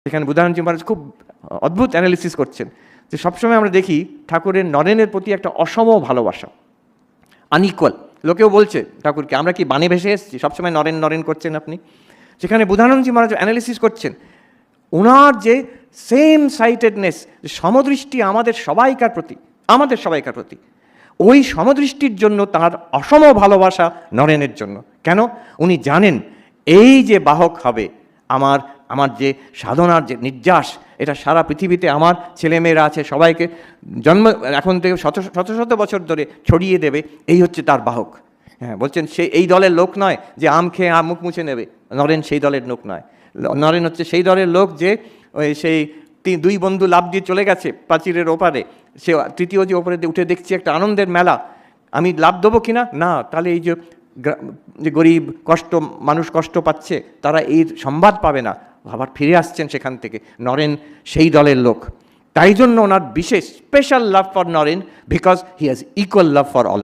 এখানে বুধানন্দজি মহারাজ খুব অদ্ভুত অ্যানালিসিস করছেন যে সবসময় আমরা দেখি ঠাকুরের নরেনের প্রতি একটা অসম ভালোবাসা, আনইকুয়াল। লোকেও বলছে ঠাকুরকে, আমরা কি বানে ভেসে এসেছি, সবসময় নরেন নরেন করছেন আপনি। সেখানে বুধানন্দজি মহারাজ অ্যানালিসিস করছেন ওনার যে সেম সাইটেডনেস, সমদৃষ্টি আমাদের সবাইকার প্রতি, ওই সমদৃষ্টির জন্য তার অসম ভালোবাসা নরেনের জন্য। কেন? উনি জানেন এই যে বাহক হবে আমার যে সাধনার যে নির্যাস, এটা সারা পৃথিবীতে আমার ছেলেমেয়েরা আছে সবাইকে এখন থেকে শত বছর ধরে ছড়িয়ে দেবে, এই হচ্ছে তার বাহক। হ্যাঁ, বলছেন সে এই দলের লোক নয় যে আম খেয়ে মুখ মুছে নেবে, নরেন সেই দলের লোক নয়। নরেন হচ্ছে সেই দলের লোক যে সেই দুই বন্ধু লাফ দিয়ে চলে গেছে প্রাচীরের ওপারে, সে তৃতীয় যে ওপরে উঠে দেখছি একটা আনন্দের মেলা, আমি লাভ দেবো কিনা, না তাহলে এই যে গরিব মানুষ কষ্ট পাচ্ছে তারা এই সংবাদ পাবে না, আবার ফিরে আসছেন সেখান থেকে। নরেন সেই দলের লোক, তাই জন্য ওনার বিশেষ special love for Naren, because he has equal love for all.